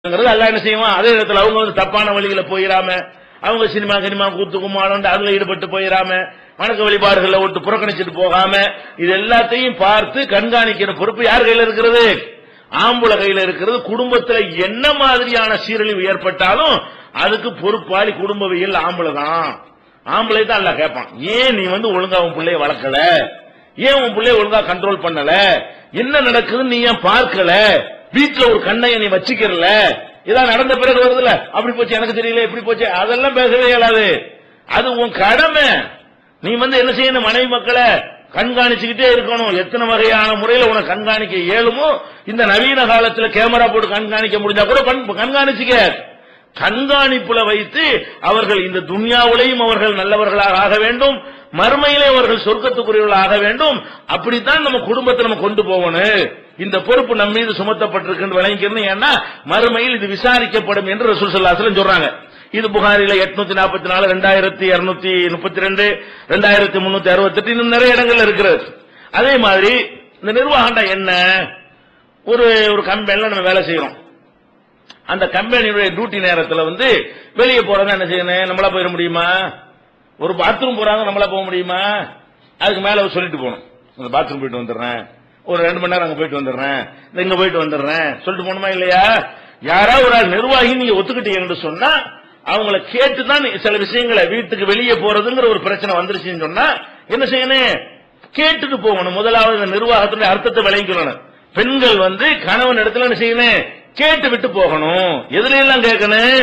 அல்லாஹ் என்ன செய்வான்? அதே நேரத்தில் அவங்க வந்து தப்பான வழிகளை போயிடாம, அவங்க சினிமா கூத்து கும்மாளம் அதுல ஈடுபட்டு போயிடாம, வணக்க வழிபாடுகளை விட்டு புறக்கணிச்சிட்டு போகாம, இது எல்லாத்தையும் பார்த்து கண்காணிக்கிற பொறுப்பு யார் கையில இருக்கிறது? ஆம்புல கையில இருக்கிறது. குடும்பத்துல என்ன மாதிரியான சீரழிவு ஏற்பட்டாலும் அதுக்கு பொறுப்பாளி குடும்பவியல் ஆம்பளை தான். ஆம்பளை தான் எல்லாம் கேட்பான். ஏன் நீ வந்து ஒழுங்கா உன் பிள்ளைய வளர்க்கல? ஏன் உன் பிள்ளைய ஒழுங்கா கண்ட்ரோல் பண்ணல? என்ன நடக்குதுன்னு நீ ஏன் பார்க்கல? வீட்டுல ஒரு கண்ணைய நீ வச்சுக்கிறல? இதான் நடந்த பிறகு வருதுல, அப்படி போச்சு எனக்கு தெரியல, இப்படி போச்சு, அதெல்லாம் பேசவே இயலாது. அது உன் கடமை. நீ வந்து என்ன செய்யணும்? மனைவி மக்களை கண்காணிச்சுக்கிட்டே இருக்கணும். எத்தனை வகையான முறையில் உனக்கு கண்காணிக்க இயலுமோ, இந்த நவீன காலத்தில் கேமரா போட்டு கண்காணிக்க முடிஞ்சா கூட கண்காணிச்சுக்க. கண்காணிப்புல வைத்து அவர்கள் இந்த துன்யாவிலையும் அவர்கள் நல்லவர்களாக ஆக வேண்டும், மறுமையிலே அவர்கள் சொர்க்கத்துக்குரியவர்களாக ஆக வேண்டும். அப்படித்தான் நம்ம குடும்பத்தை நம்ம கொண்டு போகணும். இந்த பொறுப்பு நம்ம மீது சுமத்தப்பட்டிருக்கு விளங்கிக்கணும். ஏன்னா மறுமையில் இது விசாரிக்கப்படும் என்று ரசூல் ஸல்லல்லாஹு அலைஹி வஸல்லம் சொல்றாங்க. இது புகாரில 844, 2232, 2368 இன்னும் நிறைய இடங்கள் இருக்கிறது. அதே மாதிரி இந்த நிர்வாகம்டா என்ன? ஒரு கம்பெனில நம்ம வேலை செய்யறோம். அந்த கம்பெனியுடைய டியூட்டி நேரத்தில் வந்து வெளியே போறதா என்ன செய்யணும்? நம்மளா போயிட முடியுமா? ஒரு பாத்ரூம் போறாங்க, நம்மளா போக முடியுமா? அதுக்கு மேல சொல்லிட்டு போகணும், அந்த பாத்ரூம் போயிட்டு வந்துடுறேன், ஒரு 2 மணி நேரம் அங்க போயிட்டு வந்துடுறேன், இங்க போயிட்டு வந்துடுறேன் சொல்லிட்டு போகணுமா இல்லையா? யாராவது ஒரு நிர்வாகி நீங்க ஒத்துக்கிட்டீங்கன்னு சொன்னா அவங்களை கேட்டுதான் சில விஷயங்களை, வீட்டுக்கு வெளியே போறதுங்கிற ஒரு பிரச்சனை வந்துருச்சுன்னு சொன்னா என்ன செய்யணும்? கேட்டுட்டு போகணும். முதலாவது நிர்வாகத்துடைய அர்த்தத்தை விளங்கிக்கணும். பெண்கள் வந்து கணவன் இடத்துல என்ன செய்யணும்? கேட்டு விட்டு போகணும். எதுல எல்லாம் கேட்கணும்?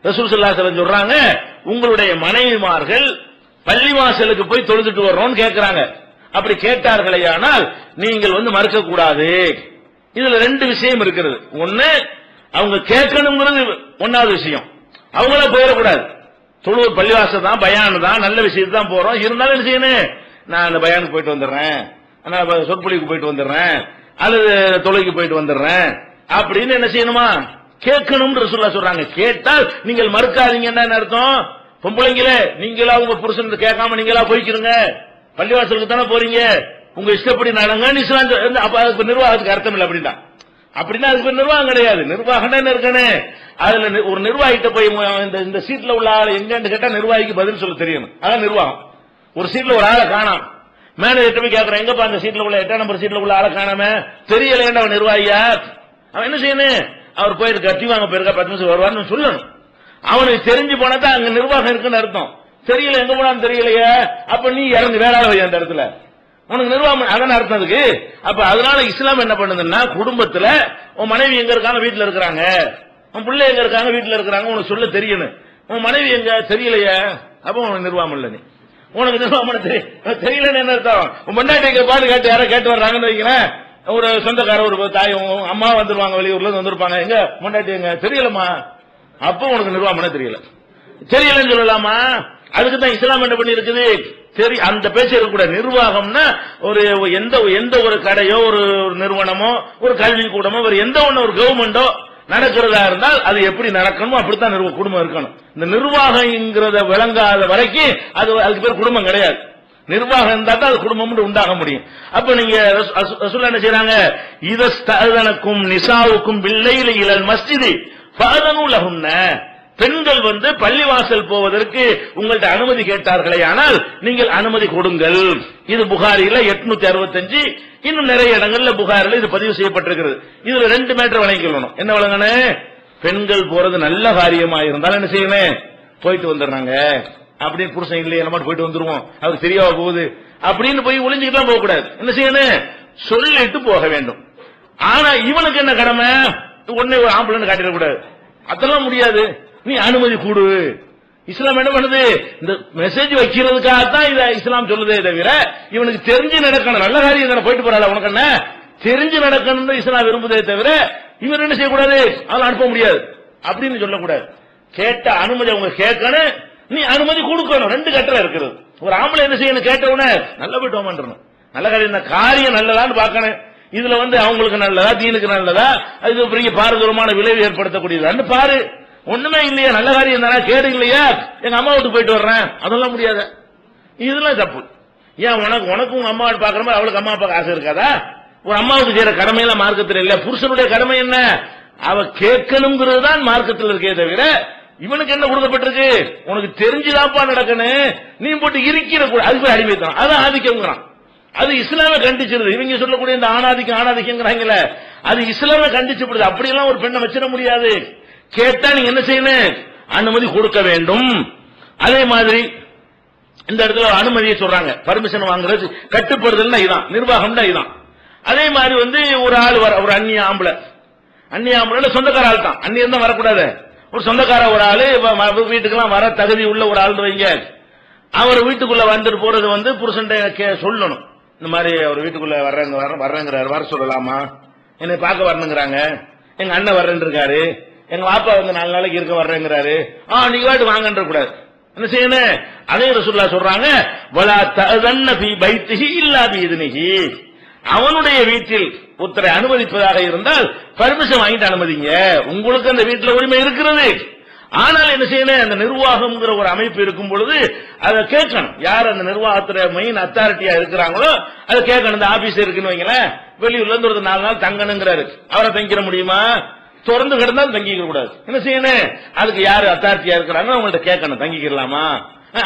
ரசூல் ஸல்லல்லாஹு அலைஹி வஸல்லம் சொல்றாங்க, உங்களுடைய மனைவிமார்கள் பள்ளிவாசலுக்கு போய் தொழுதுட்டு வர்றோம்னு கேட்கிறாங்க. அப்படி கேட்டார்களேயானால் நீங்கள் வந்து மறுக்க கூடாது. இதுல 2 விஷயம் இருக்கிறது. ஒன்னு, அவங்க கேட்கணுங்கிறது ஒன்னாவது விஷயம். அவங்கள போயிடக்கூடாது. தொழுவூர் பள்ளிவாசல் தான், பயான் தான், நல்ல விஷயத்துக்கு தான் போறோம். இருந்தாலும் என்ன செய்யணும்? நான் அந்த பயானுக்கு போயிட்டு வந்துடுறேன், நான் சொற்பொழிவுக்கு போயிட்டு வந்துடுறேன், அல்லது தொழுகைக்கு போயிட்டு வந்துடுறேன் அப்படின்னு என்ன செய்யணுமா? கேட்கணும் ரசூலுல்லாஹ் சொல்றாங்க. கேட்டால் நீங்கள் மறுக்காதீங்கன்னா என்ன அர்த்தம்? பொம்பளைங்களே, நீங்களா உங்க புருஷன் கேட்காம நீங்களா போய்க்கிறீங்க, பள்ளிவாசலுக்கு தானே போறீங்க, உங்க இஷ்டப்படி நடங்க. அப்ப அதுக்கு நிர்வாகத்துக்கு அர்த்தம் இல்லை அப்படின்னா. அப்படின்னா அதுக்கு நிர்வாகம் கிடையாது. நிர்வாகம் என்ன இருக்கணும்? அதுல ஒரு நிர்வாகிட்ட போய் இந்த சீட்ல உள்ள ஆள் எங்கன்னு கேட்டா நிர்வாகிக்கு பதில் சொல்ல தெரியணும். அதான் நிர்வாகம். ஒரு சீட்ல ஒரு ஆளை காணாம், மேனேஜர் போய் கேட்கறேன், எங்கப்பா அந்த சீட்ல உள்ள 8ஆம் நம்பர் சீட்ல உள்ள ஆளை காணாம, தெரியல அவன் நிர்வாகியா? அவன் என்ன செய்யணும்? அவர் போயிட்டு கட்டி வாங்க போயிருக்கா, 10 நிமிஷம் வருவான்னு சொல்லணும். அவனுக்கு தெரிஞ்சு போனதான் அங்க நிர்வாகம் இருக்குன்னு அர்த்தம். தெரியல, எங்க போனான்னு தெரியலையே, அப்ப நீ இறந்து வேற ஆள் வை அந்த இடத்துல, உனக்கு நிர்வாகம் அதான அர்த்தம் அதுக்கு. அப்ப அதனால இஸ்லாம் என்ன பண்ணுதுன்னா, குடும்பத்துல உன் மனைவி எங்க இருக்காங்க? வீட்டுல இருக்கிறாங்க. உன் பிள்ளை எங்க இருக்காங்க? வீட்டுல இருக்கிறாங்க. உனக்கு சொல்ல தெரியணும். உன் மனைவி எங்க? தெரியலையே, அப்ப உனக்கு நிர்வாகம் இல்ல. நீ உனக்கு நிர்வாகம் தெரியலன்னு என்ன அர்த்தம்? உன் பொண்டாட்டி பாட்டு கேட்டு யாரும் கேட்டு வர்றாங்கன்னு வைக்கிறேன், ஒரு சொந்தக்கார ஒரு தாயும் அம்மா வந்துருவாங்க, வெளியூர்ல இருந்து வந்திருப்பாங்க, எங்க பொண்டாட்டி எங்க? தெரியலமா. அப்ப உனக்கு நிர்வாகம் தெரியல. தெரியலன்னு சொல்லலாமா? அதுக்கு தான் இஸ்லாம் என்ன பண்ணி இருக்குது? சரி, அந்த பேச்சு இருக்கக்கூடாது. நிர்வாகம்னா ஒரு எந்த ஒரு கடையோ, ஒரு நிறுவனமோ, ஒரு கல்வி கூடமோ, ஒரு எந்த ஒண்ணு ஒரு கவர்மெண்டோ நடக்கிறதா இருந்தால் அது எப்படி நடக்கணுமோ அப்படித்தான் குடும்பம் இருக்கணும். இந்த நிர்வாகங்கிறத விளங்காத வரைக்கும் அதுக்கு பேர் குடும்பம் கிடையாது. நிர்வாகம் இருந்தா தான் அது குடும்பம் உண்டாக முடியும். அப்ப நீங்க ரசூலுல்லாஹ் என்ன செய்றாங்க? இதஸ்தஅதனக்கும் நிசாவுக்கும் பில்லைலி இலல் மஸ்ஜிதி ஃபஅதனு லஹுன்ன. பெண்கள் வந்து பள்ளிவாசல் போவதற்கு உங்கள்ட்ட அனுமதி கேட்டார்களே, ஆனால் நீங்கள் அனுமதி கொடுங்கள். இது புகாரில 865, இன்னும் நிறைய இடங்கள்ல புகாரில இது பதிவு செய்யப்பட்டிருக்கிறது. இதுல 2 மேட்டர் வழங்கிக்கொள்ளணும். என்ன வழங்கணும்? பெண்கள் போறது நல்ல காரியமா இருந்தாலும் என்ன செய்யணும்? போயிட்டு வந்துடுறாங்க. அப்படின்னு புருஷன் இல்லையே, நம்ம போயிட்டு வந்துருவோம், அவருக்கு தெரியாம போகுது அப்படின்னு போய் ஒளிஞ்சுக்கிட்டு போக கூடாது. என்ன செய்யணும்? சொல்லிட்டு போக வேண்டும். ஆனா இவனுக்கு என்ன கடமை? உடனே ஒரு ஆம்பளை காட்டிடக்கூடாது, அதெல்லாம் முடியாது. நீ அனுமதி கொடு. இஸ்லாம் என்ன பண்ணுது? இந்த மெசேஜ் வைக்கிறதுக்காகத்தான் இதை இஸ்லாம் சொல்லுதே தவிர இவனுக்கு தெரிஞ்சு நடக்கணும். நல்ல காரியம் தானே, போயிட்டு போறாள், உனக்கு என்ன தெரிஞ்சு நடக்கணும் இஸ்லாம் விரும்புதே தவிர இவர் என்ன செய்யக்கூடாது? அதெல்லாம் அனுப்ப முடியாது அப்படின்னு சொல்லக்கூடாது. கேட்ட அனுமதி அவங்க கேட்கணும், நீ அனுமதி கொடுக்கணும். 2 கட்டளை இருக்கிறது. ஒரு ஆம்பளை என்ன செய்யணும்? கேட்டவுடனே நல்ல போயிட்டு வாங்கணும், நல்ல காரியம், காரியம் நல்லதான்னு பார்க்கணும். இதுல வந்து அவங்களுக்கு நல்லதா, தீனுக்கு நல்லதா, அது பெரிய பாரதூரமான விளைவு ஏற்படுத்தக்கூடியதான்னு பாரு. ஒண்ணுமே இல்லையா, நல்ல காரியம் தானே, கேடு இல்லையா, எங்க அம்மா வீட்டு போயிட்டு வர்றேன், அதெல்லாம் முடியாது. இதெல்லாம் தப்பு. ஏன் உனக்கும் உங்க அம்மா பாக்குற மாதிரி அவளுக்கு அம்மா அப்பாவுக்கு ஆசை இருக்காதா? ஒரு அம்மாவுக்கு செய்யற கடமையெல்லாம் மார்க்கத்தில் இல்ல. புருஷனுடைய கடமை என்ன? அவ கேட்கணுங்கிறது தான் மார்க்கத்தில் இருக்கே தவிர இவனுக்கு என்ன கொடுக்கப்பட்டிருக்கு, உனக்கு தெரிஞ்சுதாப்பா நடக்கணும், நீ போட்டு இருக்கிற கூட அதுக்கு அடிமைத்தான். அதான் ஆதிக்கம்ங்கிறான். அது இஸ்லாம கண்டிச்சிருது. இவங்க சொல்லக்கூடிய இந்த ஆணாதிக்கங்கிறாங்கல்ல, அது இஸ்லாம கண்டிச்சுப்படுது. அப்படியெல்லாம் ஒரு பெண்ணை வச்சிட முடியாது. கேட்டா நீங்க என்ன செய்யணும், அனுமதி கொடுக்க வேண்டும். அதே மாதிரி இந்த இடத்துல அனுமதியை சொல்றாங்க, பர்மிஷன் வாங்குறது கட்டுப்படுதல் இதுதான், நிர்வாகம் தான் இதுதான். அதே மாதிரி ஒரு ஆள் ஒரு அந்நிய ஆம்பளை சொந்தக்கார ஆள் தான், அந்நியம் தான் வரக்கூடாது. ஒரு சொந்தக்கார ஒரு ஆளு வீட்டுக்கெல்லாம் வர தகுதி உள்ள ஒரு ஆள் வைங்க, அவர் வீட்டுக்குள்ள வந்துட்டு போறது புருஷன் சொல்லணும். இந்த மாதிரி அவர் வீட்டுக்குள்ள வர்றேங்கிறாரு, வர சொல்லலாமா, என்னை பார்க்க வரணுங்கிறாங்க, எங்க அண்ணன் வர்றேன் இருக்காரு, எங்க பாப்பா 4 நாளைக்கு இருக்க வர்றேங்கிறாரு, நீங்க வாட்டு வாங்கன்ற கூடாது. என்ன செய்யணும், அதே ரசூலுல்லாஹ் சொல்றாங்க, வலா தஅதன்ன ஃபீ பைத்திஹி இல்லா பிஇذنஹி, அவனுடைய வீட்டில் ஒருத்தரை அனுமதிப்பதாக இருந்தால் பர்மிஷன் வாங்கிட்டு அனுமதிங்க. உங்களுக்கு அந்த வீட்டில் உரிமை இருக்கிறது. ஆனால் என்ன செய்யணும், அந்த நிர்வாகம்ங்கிற ஒரு அமைப்பு இருக்கும் பொழுது அதை கேட்கணும். யார் அந்த நிர்வாகத்துல மெயின் அத்தாரிட்டியா இருக்கிறாங்களோ அதை கேட்கணும். இந்த ஆபீஸ் இருக்குன்னு வைங்களேன், வெளியூர்ல இருந்து ஒரு 4 நாள் தங்கணுங்கிறாரு, அவரை தங்கிட முடியுமா, திறந்து கிடந்தாலும் தங்கிக்க கூடாது. என்ன செய்யணும், அதுக்கு யாரு அத்தாரிட்டியா இருக்கிறாங்க அவங்கள்ட்ட கேட்கணும், தங்கிக்கலாமா,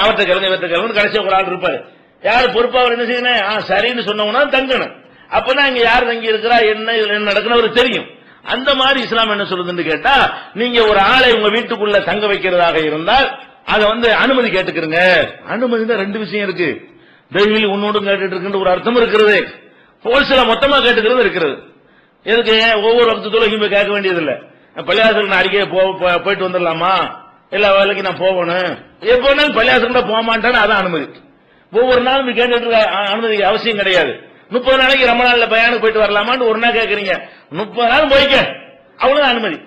அவர்கிட்ட கிழங்கு இவர்கிட்ட கிழங்கு. கடைசி ஒரு ஆள் இருப்பாரு, யாரு பொறுப்பா அவர் என்ன செய்யணும், சரின்னு சொன்னவனா தங்கணும். அப்பதான் இங்க யார் தங்கி இருக்கிறா, என்ன நடக்குன்னு அவருக்கு தெரியும். அந்த மாதிரி இஸ்லாம் என்ன சொல்லுதுன்னு கேட்டா, நீங்க ஒரு ஆளை உங்க வீட்டுக்குள்ள தங்க வைக்கிறதாக இருந்தால் அதை அனுமதி கேட்டுக்கிறங்க. அனுமதி தான் 2 விஷயம் இருக்கு. டெய்லி உன்னோடும் கேட்டுட்டு இருக்குன்னு ஒரு அர்த்தம் இருக்கிறது, ஹோல்சேலா மொத்தமா கேட்டுக்கிறது இருக்கிறது. எதுக்கு ஒவ்வொரு வகுத்து தொலைக்கும் போய் கேட்க வேண்டியது இல்ல. பள்ளியாசலுக்கு நான் அடிக்கே போயிட்டு வந்துடலாமா, எல்லா வேலைக்கு நான் போகணும், எப்போனாலும் பள்ளியாசலுக்கு போக மாட்டேன்னு அதான் அனுமதி. ஒவ்வொரு நாளும் கேட்டுட்டு அனுமதி அவசியம் கிடையாது. 30 நாளைக்கு ரமணான்ல பயானுக்கு போயிட்டு வரலாமான்னு ஒரு நாள் கேட்கறீங்க, 30 நாள் போய்க்க, அவ்வளவுதான் அனுமதி.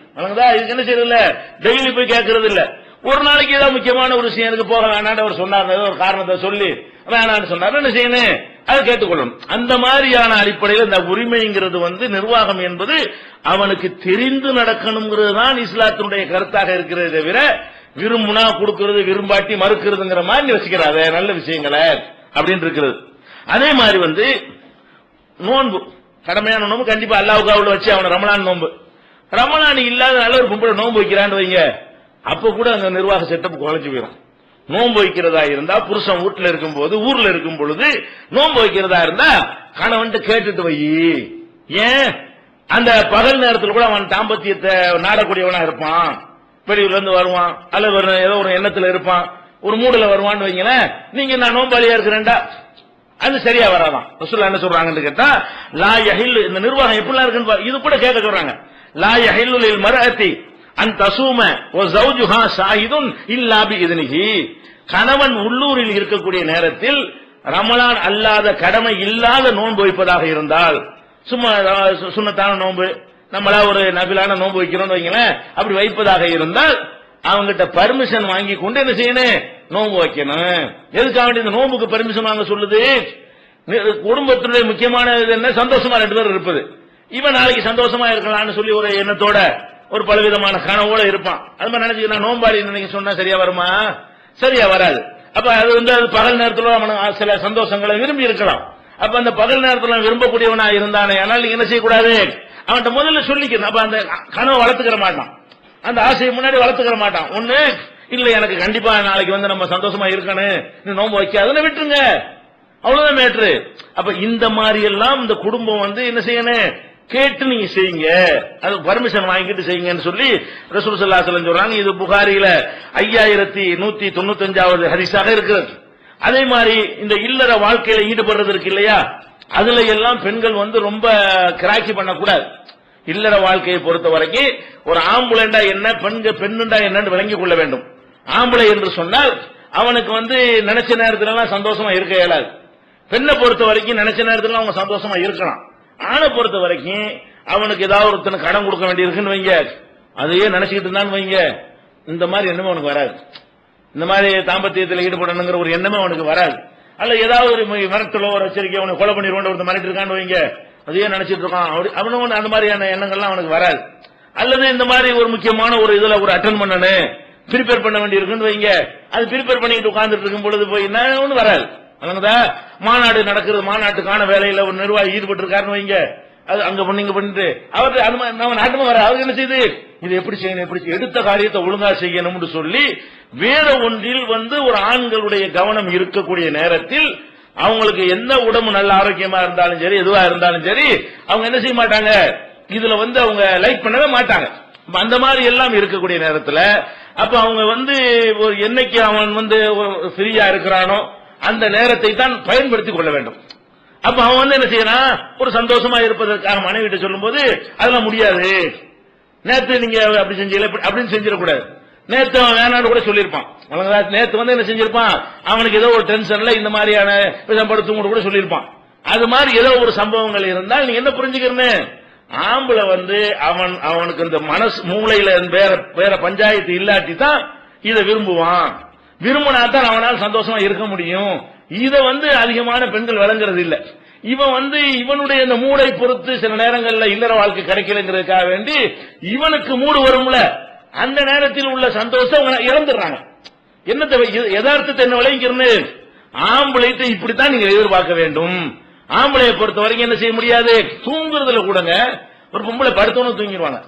இதுக்கு என்ன செய்யறது இல்ல, டெய்லி போய் கேட்கறது இல்ல. ஒரு நாளைக்கு ஏதாவது முக்கியமான ஒரு விஷயம் எனக்கு போக வேணான்னு அவர் சொன்னார், ஒரு காரணத்தை சொல்லி வேணான்னு சொன்னார், என்ன செய்யணும், அதை கேட்டுக்கொள்ளணும். அந்த மாதிரியான அடிப்படையில் இந்த உரிமைங்கிறது நிர்வாகம் என்பது அவனுக்கு தெரிந்து நடக்கணுங்கிறது தான் இஸ்லாத்தினுடைய கருத்தாக இருக்கிறது தவிர விரும்புனா கொடுக்கிறது, விரும்பாட்டி மறுக்கிறதுங்கிற மாதிரி வச்சுக்கிறாத நல்ல விஷயங்களை அப்படின்னு இருக்கிறது. அதே மாதிரி நோன்பு, கடமையான நோன்பு கண்டிப்பா அல்லாஹ்வுக்காக வச்சு அவன ரமலான் நோன்பு, ரமலான் இல்லாத நல்ல ஒரு பொம்பளை நோன்பு வைக்கிறான்னு வைங்க, அப்ப கூட அந்த நிர்வாக செட்டப் குறைஞ்சு போயிடும். நோன்பு வைக்கிறதா இருந்தா புருஷன் வீட்டுல இருக்கும் போது, ஊர்ல இருக்கும் பொழுது நோன்பு வைக்கிறதா இருந்தா கணவன் கேட்டுட்டு வை. ஏன், அந்த பகல் நேரத்தில் கூட அவன் தாம்பத்தியத்தை நாடக்கூடியவனா இருப்பான், வெளியூர்ல இருந்து வருவான், அல்லது ஏதோ ஒரு எண்ணத்துல இருப்பான், ஒரு மூடல வருவான்னு வைங்களேன், நீங்க நான் நோம்பாளியா இருக்கிறேன்டா, அது சரியா வராதான். ரசூலுல்லாஹ் என்ன சொல்றாங்கன்னு கேட்டா, லா யஹில், இந்த நிர்வாகம் எப்படிலாம் இருக்குன்னு இது கூட கேட்க சொல்றாங்க. லா யஹில்லு லில் மர்அத்தி அன் தஸூம வ ஸௌஜுஹா ஷாஹிதுன் இல்லா பிஇذنஹி, கணவன் உள்ளூரில் இருக்கக்கூடிய நேரத்தில் ரமலான் அல்லாத கடமை இல்லாத நோன்பு வைப்பதாக இருந்தால், சும்மா சுன்னத்தான நோன்பு, நம்மளா ஒரு நபிலான நோன்பு வைக்கிறோம்னு வைங்களேன், அப்படி வைப்பதாக இருந்தால் அவங்ககிட்ட பர்மிஷன் வாங்கி கொண்டு என்ன செய்யணும், நோன்பு வைக்கணும். எதுக்காக வேண்டிய இந்த நோன்புக்கு பர்மிஷன் வாங்க சொல்லுது, குடும்பத்தினுடைய முக்கியமான என்ன, சந்தோஷமா 2 பேர் இருப்பது. இவன் நாளைக்கு சந்தோஷமா இருக்கலாம்னு சொல்லி ஒரு எண்ணத்தோட ஒரு பலவிதமான கனவோட இருப்பான். அது மாதிரி நினைச்சு நான் நோம்பாளி நினைக்க சொன்னா சரியா வருமா, சரியா வராது. அப்ப அது பகல் நேரத்தில் அவன் சில சந்தோஷங்களை விரும்பி இருக்கலாம். அப்ப அந்த பகல் நேரத்தில் விரும்பக்கூடியவனா இருந்தானே, ஆனால் என்ன செய்யக்கூடாது, அவன்கிட்ட முதல்ல சொல்லிக்கணும். அப்ப அந்த கனவை வளர்த்துக்கிற மாட்டான், அந்த ஆசையை முன்னாடி வளர்த்துக்கிற மாட்டான். ஒண்ணு இல்ல, எனக்கு கண்டிப்பா நாளைக்கு நம்ம சந்தோஷமா இருக்கணும், நீ நோன்பு வைக்காதுன்னு விட்டுருங்க, அவ்வளவுதான் மேட்ரு. அப்ப இந்த மாதிரி எல்லாம் இந்த குடும்பம் என்ன செய்யணும், கேட்டு நீங்க செய்யுங்க, அது பர்மிஷன் வாங்கிட்டு செய்யுங்கன்னு சொல்லி ரசூல் ஸல்லல்லாஹு அலைஹி வஸல்லம் சொல்றாங்க. இது புகாரில 5195வது ஹதீஸாக இருக்கிறது. அதே மாதிரி இந்த இல்லற வாழ்க்கையில ஈடுபடுறது இருக்கு இல்லையா, அதுல எல்லாம் பெண்கள் ரொம்ப கிராக்கி பண்ணக்கூடாது. இல்லற வாழ்க்கையை பொறுத்த வரைக்கும் ஒரு ஆம்புலண்டா என்ன, பெண்ணுண்டா என்னன்னு விளங்கிக் கொள்ள வேண்டும். ஆம்பளை என்று சொன்னால் அவனுக்கு நினைச்ச நேரத்துல எல்லாம் சந்தோஷமா இருக்க இயலாது. பெண்ணை பொறுத்த வரைக்கும் நினைச்ச நேரத்துல அவங்க சந்தோஷமா இருக்கலாம். ஆணை பொறுத்த வரைக்கும் அவனுக்கு ஏதாவது ஒருத்தனுக்கு கடன் கொடுக்க வேண்டி இருக்குன்னு வைங்க, அதையே நினைச்சுக்கிட்டு இருந்தான்னு வைங்க, இந்த மாதிரி எண்ணமே அவனுக்கு வராது. இந்த மாதிரி தாம்பத்தியத்தில் ஈடுபடணுங்கிற ஒரு எண்ணமே அவனுக்கு வராது. அல்ல ஏதாவது ஒரு மிரட்டலோ ஒரு எச்சரிக்கை, அவனை கொலை பண்ணிடுவோம் ஒருத்தர் மிரட்டி இருக்கான்னு வைங்க, அதையே நினைச்சிட்டு இருக்கான், அவனும் அந்த மாதிரியான எண்ணங்கள்லாம் அவனுக்கு வராது. அல்லது இந்த மாதிரி ஒரு முக்கியமான ஒரு இதுல ஒரு அட்டன் பண்ணணும், ப்ரிப்பேர் பண்ண வேண்டி இருக்குன்னு வைங்க, அது ப்ரிப்பேர் பண்ணிட்டு உட்கார்ந்துட்டு இருக்கும் பொழுது போய் என்ன வராது. மாநாடு நடக்கிறது, மாநாட்டுக்கான வேலையில ஒரு நிர்வாகி ஈடுபட்டு இருக்காருன்னு வைங்க, அது அங்க பண்ணீங்க பண்ணிட்டு அவர் நம்ம நாட்டுமா வர அவருக்கு என்ன செய்யுது, இது எப்படி செய்யணும், எப்படி எடுத்த காரியத்தை ஒழுங்கா செய்யணும்னு சொல்லி வேற ஒன்றில் ஒரு ஆண்களுடைய கவனம் இருக்கக்கூடிய நேரத்தில் அவங்களுக்கு எந்த உடம்பு நல்ல ஆரோக்கியமா இருந்தாலும் சரி, எதுவா இருந்தாலும் சரி, அவங்க என்ன செய்ய மாட்டாங்க, இதுல அவங்க லைக் பண்ணவே மாட்டாங்க. அந்த மாதிரி எல்லாம் இருக்கக்கூடிய நேரத்தில் அப்ப அவங்க ஒரு என்னைக்கு அவன் ஃப்ரீயா இருக்கிறானோ அந்த நேரத்தை தான் பயன்படுத்திக் கொள்ள வேண்டும். அப்ப அவன் என்ன செய்யறான், ஒரு சந்தோஷமா இருப்பதற்காக மனைவிட்ட சொல்லும் போது அதெல்லாம் முடியாது, நேத்து நீங்க அப்படி செஞ்சீங்க அப்படின்னு செஞ்சிடக்கூடாது. நேத்து அவன் வேணான்னு கூட சொல்லியிருப்பான். நேத்து என்ன செஞ்சிருப்பான், அவனுக்கு ஏதோ ஒரு டென்ஷன்ல இந்த மாதிரியான படுத்தும் கூட சொல்லியிருப்பான். அது மாதிரி ஏதோ ஒரு சம்பவங்கள் இருந்தால் நீங்க என்ன புரிஞ்சுக்கிறேன்னு, ஆம்பளை அவனுக்கு இந்த மனசு மூளையில வேற பஞ்சாயத்து இல்லாட்டி தான் இதை விரும்புவான். விரும்பினா தான் அவனால் சந்தோஷமா இருக்க முடியும். இத அதிகமான பெண்கள் வழங்குறது இல்ல. இவன் இவனுடைய இந்த மூளை பொறுத்து சில நேரங்கள்ல இல்லற வாழ்க்கை கிடைக்கலங்கிறதுக்காக வேண்டி இவனுக்கு மூடு வரும்ல, அந்த நேரத்தில் உள்ள சந்தோஷம் இழந்துடுறாங்க. என்னத்தை யதார்த்தத்தை என்ன விளைவிக்கிறது, ஆம்பளைத்தை இப்படித்தான் நீங்க எதிர்பார்க்க வேண்டும். ஆம்பளையை பொறுத்த வரைக்கும் என்ன செய்ய முடியாது, தூங்குறதுல கூடங்க ஒரு பொம்பளை படுத்தவனும் தூங்கிடுவாங்க.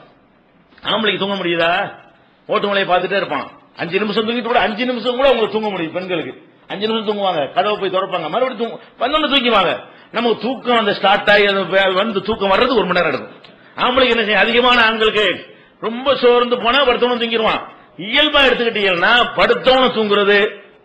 ஆம்பளைக்கு தூங்க முடியுதா, ஓட்டு மலையை பார்த்துட்டே இருப்பான். 5 நிமிஷம் தூங்கிட்டு கூட 5 நிமிஷம் கூட உங்களுக்கு தூங்க முடியும். பெண்களுக்கு 5 நிமிஷம் தூங்குவாங்க, கதவை போய் திறப்பாங்க, மறுபடியும் 11 தூங்கிவாங்க. நமக்கு தூக்கம் ஸ்டார்ட் ஆகி தூக்கம் வர்றது 1 மணி நேரம் எடுக்கும். ஆம்பளைக்கு என்ன செய்யும், அதிகமான ஆண்களுக்கு ரொம்ப சோர்ந்து போனா படுத்தவனும் தூங்கிடுவான். இயல்பா எடுத்துக்கிட்டீங்கன்னா படுத்தவனும் தூங்குறது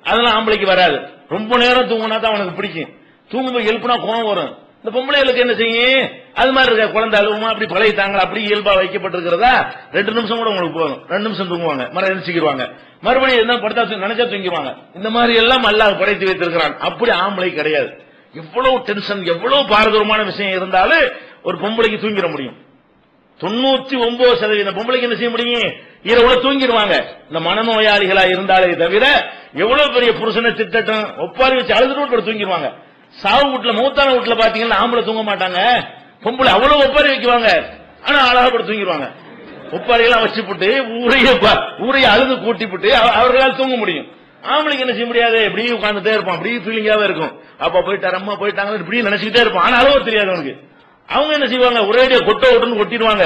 அதெல்லாம் ஆம்பளைக்கு வராது. ரொம்ப நேரம் தூங்கினா தான் அவனுக்கு பிடிக்கும். தூங்கும்போது எழுப்புனா கோவம் வரும். இந்த பொம்பளைகளுக்கு என்ன செய்யும், அது மாதிரி இருக்க குழந்தை அழுவுமா அப்படி பழகிட்டாங்க, அப்படி இயல்பா வைக்கப்பட்டிருக்கிறதா 2 நிமிஷம் கூட உங்களுக்கு போதும். 2 நிமிஷம் தூங்குவாங்க, மறுபடியும் எழுச்சிக்கிடுவாங்க, மறுபடியும் என்ன படுத்தா நினைச்சா தூங்கிடுவாங்க. இந்த மாதிரி எல்லாம் அல்லாஹ் படைத்து வைத்திருக்கிறான். அப்படி ஆம்பளை கிடையாது. எவ்வளவு டென்ஷன் எவ்வளவு பாரதூரமான விஷயம் இருந்தாலும் ஒரு பொம்பளைக்கு தூங்கிட முடியும். 99% பொம்பளைக்கு என்ன செய்ய முடியும், இரவுல தூங்கிடுவாங்க. இந்த மனநோயாளிகளா இருந்தாலே தவிர எவ்வளவு பெரிய புருஷனை திட்டம் ஒப்பாரி வச்சு அழுதுட்டு தூங்கிடுவாங்க. சாவு வீட்டுல மூத்தான வீட்டுல பாத்தீங்கன்னா ஆம்பளை தூங்க மாட்டாங்க, பொம்பளை அவ்வளவு ஒப்பாரி வைக்குவாங்க. ஆனா அழகா தூங்கிடுவாங்க. ஒப்பாரியெல்லாம் வச்சு போட்டு ஊரைய அழுது கூட்டி போட்டு அவர்களால் தூங்க முடியும். ஆம்பளைக்கு என்ன செய்ய முடியாது, இப்படி உட்கார்ந்துட்டே இருப்பான், அப்படி ஃபீலிங்காவே இருக்கும். அப்பா போயிட்டாரு அம்மா போயிட்டாங்க இப்படி நினைச்சுக்கிட்டே இருப்பான். ஆனா அளவு தெரியாது அவனுக்கு. அவங்க என்ன செய்வாங்க, ஒரேடியா கொட்டன்னு கொட்டிடுவாங்க.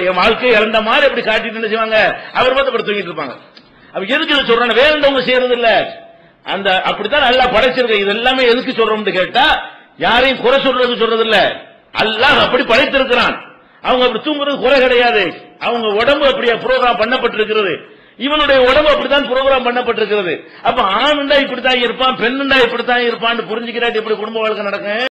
என் வாழ்க்கை இழந்த மாதிரி அப்படி காட்டிட்டு என்ன செய்வாங்க, அவர் பார்த்து அப்படி தூங்கிட்டு இருப்பாங்க. அப்ப எதுக்கு இதை சொல்றாங்க, வேற எந்தவங்க செய்யறது இல்ல, அந்த அப்படித்தான் நல்லா படைச்சிருக்க. இது எல்லாமே எதுக்கு சொல்றோம்னு கேட்டா யாரையும் குறை சொல்றது இல்ல, அல்லாஹ் அப்படி படைத்திருக்கிறான். அவங்க அப்படி தூங்குறது குறை கிடையாது. அவங்க உடம்பு அப்படியே புரோகிராம் பண்ணப்பட்டிருக்கிறது. இவனுடைய உடம்பு அப்படித்தான் புரோகிராம் பண்ணப்பட்டிருக்கிறது. அப்ப ஆணுண்டா இப்படித்தான் இருப்பான், பெண்ணுண்டா இப்படித்தான் இருப்பான்னு புரிஞ்சுக்கிறாட்டி எப்படி குடும்ப வாழ்க்கை நடக்கும்.